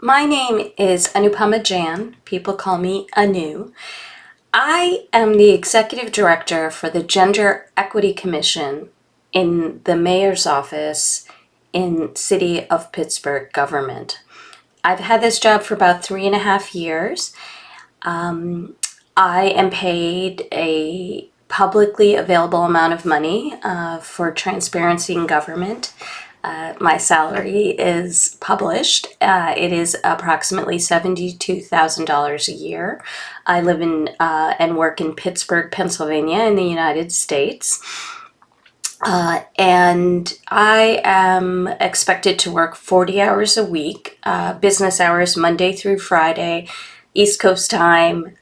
My name is Anupama Jain. People call me Anu. I am the executive director for the Gender Equity Commission in the mayor's office in City of Pittsburgh government. I've had this job for about 3.5 years. I am paid a publicly available amount of money for transparency in government. My salary is published. It is approximately $72,000 a year. I live in and work in Pittsburgh, Pennsylvania, in the United States. And I am expected to work 40 hours a week, business hours, Monday through Friday, East Coast time.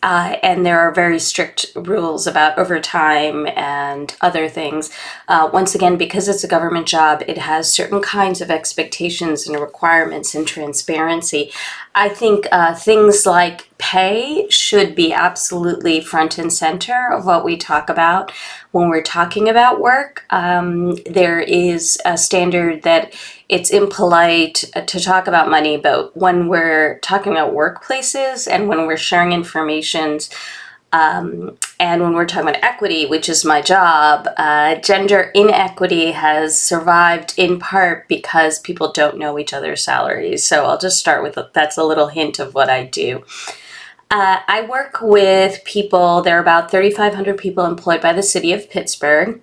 And there are very strict rules about overtime and other things. Once again, because it's a government job, it has certain kinds of expectations and requirements and transparency. I think things like pay should be absolutely front and center of what we talk about when we're talking about work. There is a standard that it's impolite to talk about money, but when we're talking about workplaces and when we're sharing information, and when we're talking about equity, which is my job, gender inequity has survived in part because people don't know each other's salaries. So I'll just start with that's a little hint of what I do. I work with people. There are about 3,500 people employed by the city of Pittsburgh.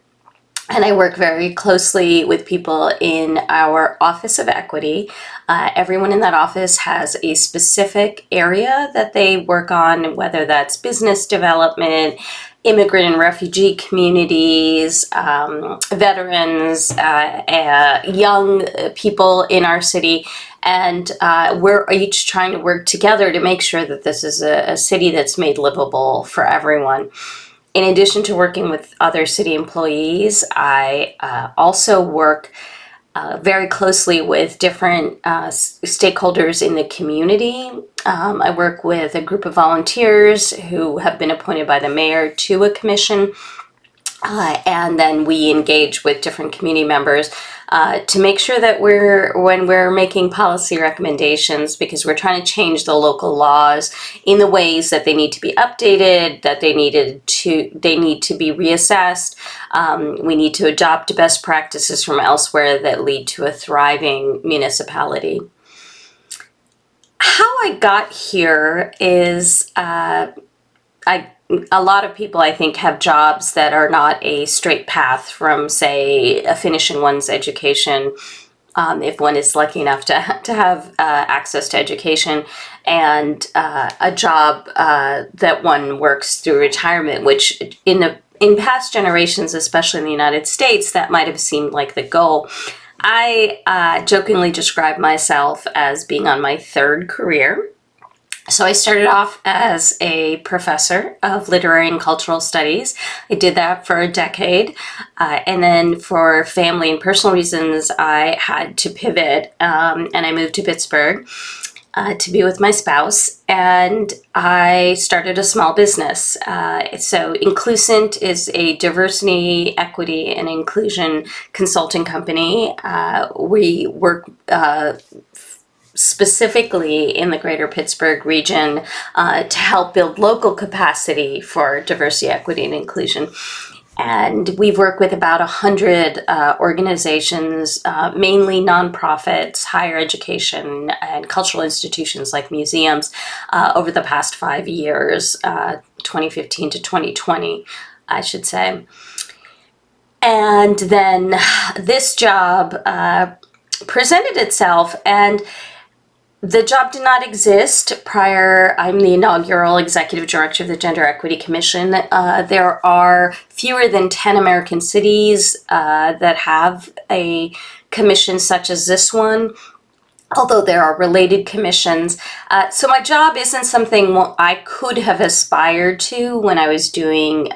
And I work very closely with people in our Office of Equity. Everyone in that office has a specific area that they work on, whether that's business development, immigrant and refugee communities, veterans, young people in our city. And we're each trying to work together to make sure that this is a city that's made livable for everyone. In addition to working with other city employees, I also work very closely with different stakeholders in the community. I work with a group of volunteers who have been appointed by the mayor to a commission. And then we engage with different community members to make sure that when we're making policy recommendations, because we're trying to change the local laws in the ways that they need to be updated, that they need to be reassessed. We need to adopt best practices from elsewhere that lead to a thriving municipality. How I got here is a lot of people, I think, have jobs that are not a straight path from, say, finishing one's education, if one is lucky enough to have access to education, and a job that one works through retirement, which in past generations, especially in the United States, that might have seemed like the goal. I jokingly describe myself as being on my third career. So I started off as a professor of literary and cultural studies. I did that for a decade. And then for family and personal reasons, I had to pivot and I moved to Pittsburgh to be with my spouse. And I started a small business. So Inclusent is a diversity, equity, and inclusion consulting company. We work specifically in the greater Pittsburgh region to help build local capacity for diversity, equity, and inclusion. And we've worked with about 100 organizations, mainly nonprofits, higher education, and cultural institutions like museums over the past 5 years, 2015 to 2020, I should say. And then this job presented itself, and the job did not exist prior. I'm the inaugural executive director of the Gender Equity Commission. There are fewer than 10 American cities that have a commission such as this one, although there are related commissions. So my job isn't something I could have aspired to when I was doing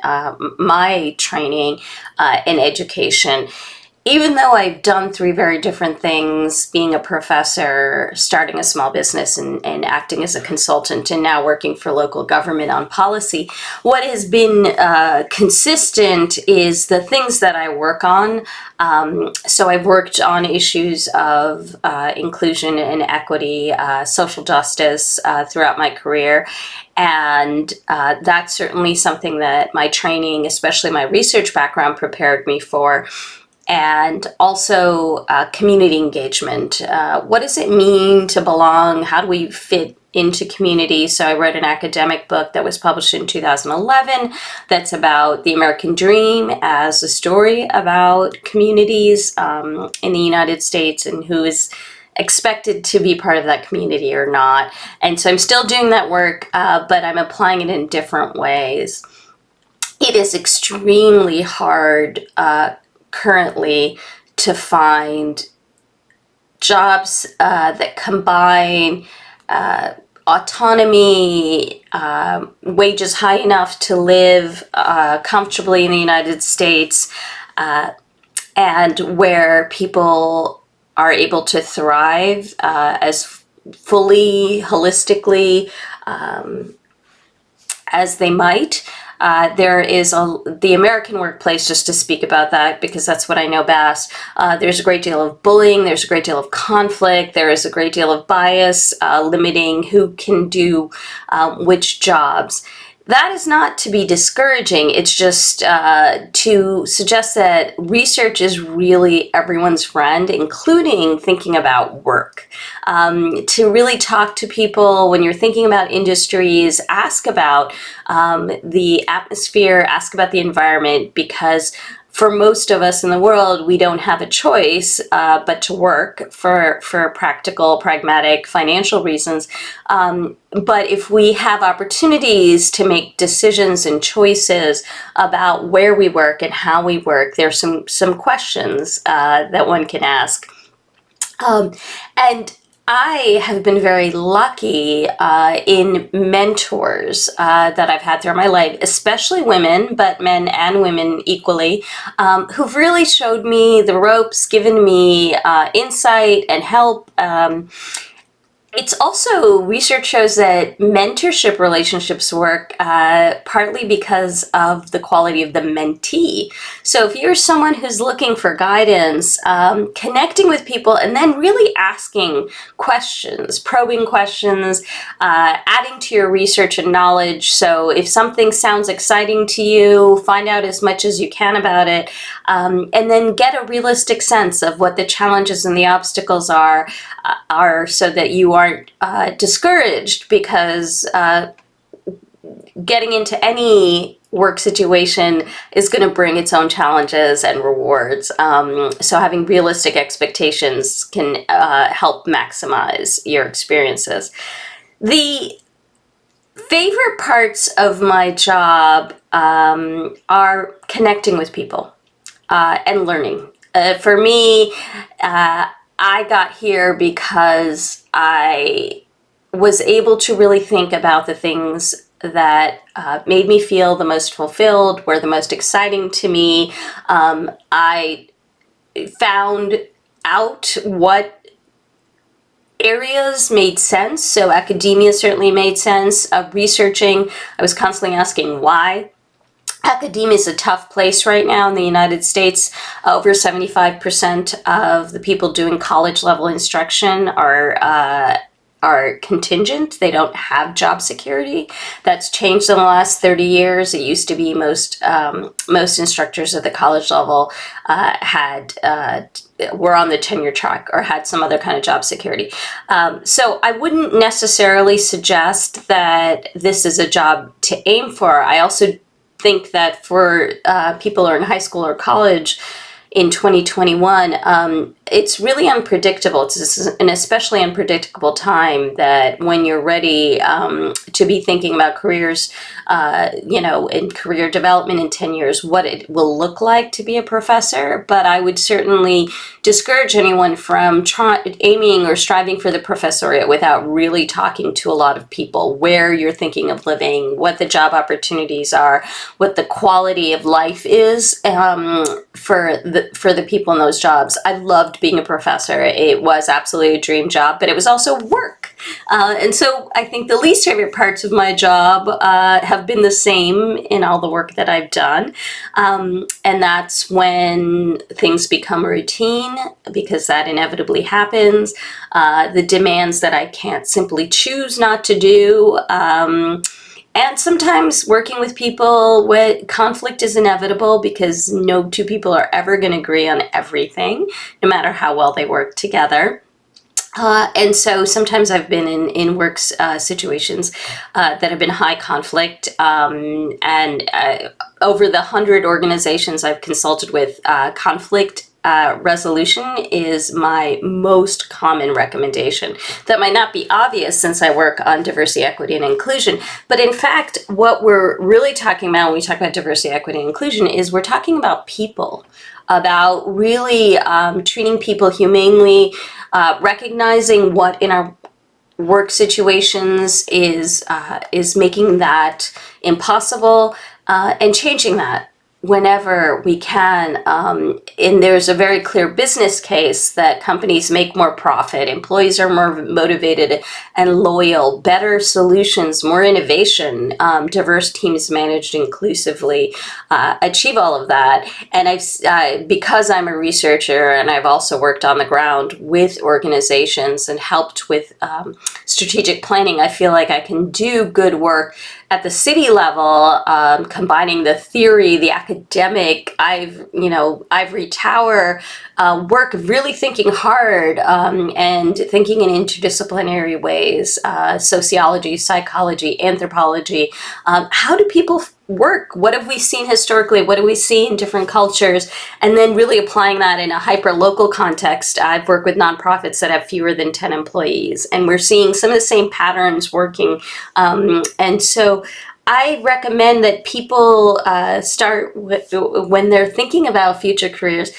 my training in education. even though I've done three very different things, being a professor, starting a small business, and acting as a consultant, and now working for local government on policy, what has been consistent is the things that I work on. So I've worked on issues of inclusion and equity, social justice throughout my career. And that's certainly something that my training, especially my research background, prepared me for. And also community engagement. What does it mean to belong? How do we fit into community? So I wrote an academic book that was published in 2011 that's about the American dream as a story about communities in the United States and who is expected to be part of that community or not. And so I'm still doing that work, but I'm applying it in different ways. It is extremely hard currently to find jobs that combine autonomy, wages high enough to live comfortably in the United States, and where people are able to thrive as fully, holistically as they might. There is the American workplace, just to speak about that, because that's what I know best. There's a great deal of bullying. There's a great deal of conflict. There is a great deal of bias limiting who can do which jobs. That is not to be discouraging. It's just to suggest that research is really everyone's friend, including thinking about work. To really talk to people when you're thinking about industries, ask about the atmosphere, ask about the environment, because for most of us in the world, we don't have a choice but to work for practical, pragmatic, financial reasons. But if we have opportunities to make decisions and choices about where we work and how we work, there's some questions that one can ask. And I have been very lucky in mentors that I've had throughout my life, especially women, but men and women equally, who've really showed me the ropes, given me insight and help. It's also, research shows that mentorship relationships work partly because of the quality of the mentee. So if you're someone who's looking for guidance, connecting with people and then really asking questions, probing questions, adding to your research and knowledge. So if something sounds exciting to you, find out as much as you can about it, and then get a realistic sense of what the challenges and the obstacles are so that you aren't discouraged, because getting into any work situation is going to bring its own challenges and rewards. So having realistic expectations can help maximize your experiences. The favorite parts of my job are connecting with people and learning. For me, I got here because I was able to really think about the things that made me feel the most fulfilled, were the most exciting to me. I found out what areas made sense. So academia certainly made sense. Researching, I was constantly asking why. Academia is a tough place right now in the United States. Over 75% of the people doing college level instruction are contingent. They don't have job security. That's changed in the last 30 years. It used to be most instructors at the college level were on the tenure track or had some other kind of job security. So I wouldn't necessarily suggest that this is a job to aim for. I also think that for people who are in high school or college in 2021, it's really unpredictable. It's an especially unpredictable time that when you're ready to be thinking about careers, in career development in 10 years, what it will look like to be a professor. But I would certainly discourage anyone from aiming or striving for the professoriate without really talking to a lot of people, where you're thinking of living, what the job opportunities are, what the quality of life is for the people in those jobs. I loved being a professor. It was absolutely a dream job, but it was also work. And so I think the least favorite parts of my job have been the same in all the work that I've done. And that's when things become routine, because that inevitably happens. The demands that I can't simply choose not to do. And sometimes working with people, conflict is inevitable, because no two people are ever going to agree on everything, no matter how well they work together. And so sometimes I've been in work situations that have been high conflict. And over the 100 organizations I've consulted with, conflict resolution is my most common recommendation. That might not be obvious since I work on diversity, equity, and inclusion, but in fact, what we're really talking about when we talk about diversity, equity, and inclusion is we're talking about people, about really treating people humanely, recognizing what in our work situations is making that impossible, and changing that whenever we can. And there's a very clear business case that companies make more profit, employees are more motivated and loyal, better solutions, more innovation, diverse teams managed inclusively, achieve all of that. And because I'm a researcher and I've also worked on the ground with organizations and helped with strategic planning, I feel like I can do good work at the city level, combining the theory, the academic, ivory tower work, really thinking hard and thinking in interdisciplinary ways, sociology, psychology, anthropology. How do people work? What have we seen historically? What do we see in different cultures? And then really applying that in a hyper-local context. I've worked with nonprofits that have fewer than 10 employees, and we're seeing some of the same patterns working. And so I recommend that people start with, when they're thinking about future careers,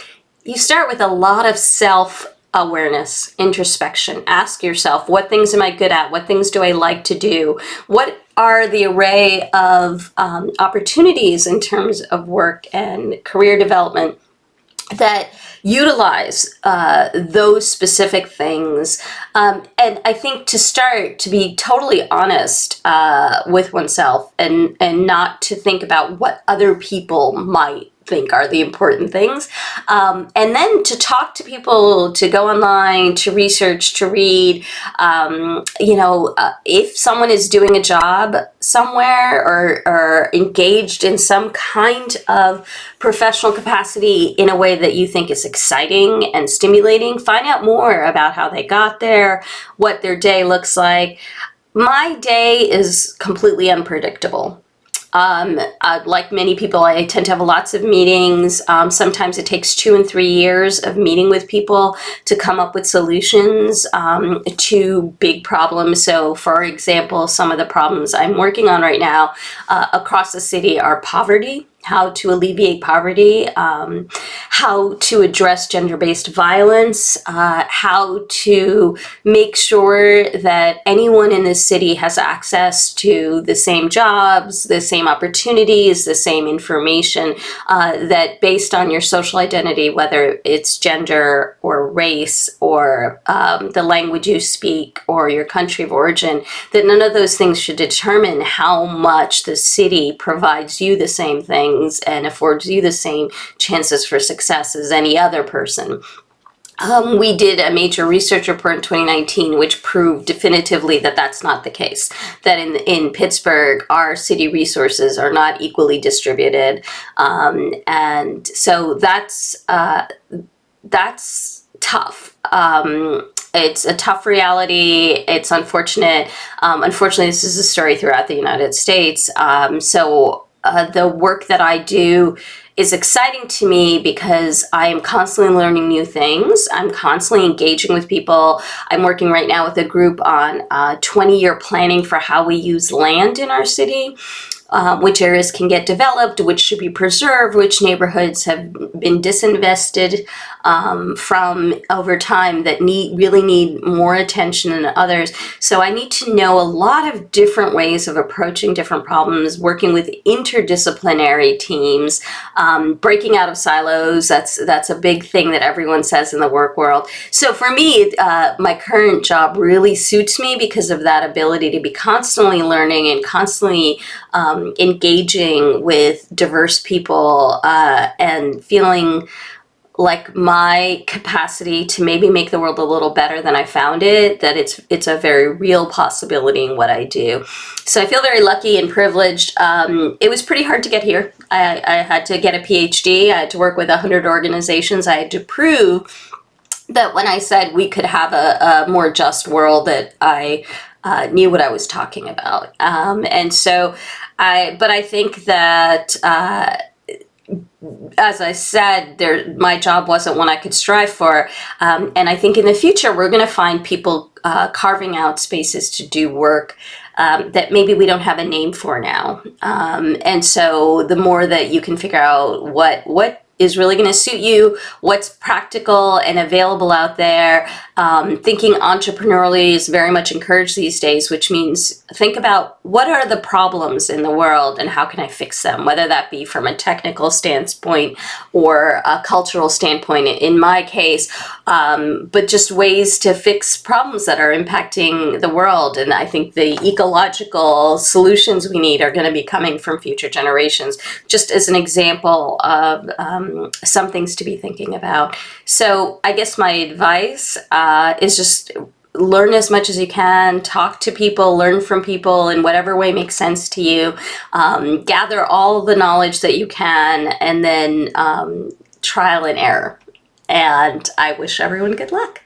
you start with a lot of self-awareness, introspection. Ask yourself, what things am I good at? What things do I like to do? What are the array of opportunities in terms of work and career development that utilize those specific things? And I think to start, to be totally honest with oneself, and not to think about what other people might think are the important things. And then to talk to people, to go online, to research, to read. If someone is doing a job somewhere or engaged in some kind of professional capacity in a way that you think is exciting and stimulating, find out more about how they got there, what their day looks like. My day is completely unpredictable. Like many people, I tend to have lots of meetings. Sometimes it takes 2 and 3 years of meeting with people to come up with solutions to big problems. So, for example, some of the problems I'm working on right now across the city are poverty, how to alleviate poverty, how to address gender-based violence, how to make sure that anyone in this city has access to the same jobs, the same opportunities, the same information, that based on your social identity, whether it's gender or race or the language you speak or your country of origin, that none of those things should determine how much the city provides you the same things and affords you the same chances for success as any other person. We did a major research report in 2019 which proved definitively that that's not the case, that in Pittsburgh our city resources are not equally distributed, and so that's tough. It's a tough reality. It's unfortunate. Unfortunately, this is a story throughout the United States. The work that I do is exciting to me because I am constantly learning new things. I'm constantly engaging with people. I'm working right now with a group on 20-year planning for how we use land in our city. which areas can get developed, which should be preserved, which neighborhoods have been disinvested from over time that really need more attention than others. So I need to know a lot of different ways of approaching different problems, working with interdisciplinary teams, breaking out of silos. That's a big thing that everyone says in the work world. So for me, my current job really suits me because of that ability to be constantly learning and constantly engaging with diverse people and feeling like my capacity to maybe make the world a little better than I found it, that it's a very real possibility in what I do. So I feel very lucky and privileged. It was pretty hard to get here. I had to get a PhD. I had to work with 100 organizations. I had to prove that when I said we could have a more just world, that I knew what I was talking about. But I think that as I said, my job wasn't one I could strive for. And I think in the future, we're going to find people carving out spaces to do work that maybe we don't have a name for now. And so the more that you can figure out what is really going to suit you, what's practical and available out there. Thinking entrepreneurially is very much encouraged these days, which means think about what are the problems in the world and how can I fix them, whether that be from a technical standpoint or a cultural standpoint in my case, but just ways to fix problems that are impacting the world. And I think the ecological solutions we need are going to be coming from future generations, just as an example of some things to be thinking about. So I guess my advice is just learn as much as you can, talk to people, learn from people in whatever way makes sense to you, gather all the knowledge that you can, and then trial and error. And I wish everyone good luck.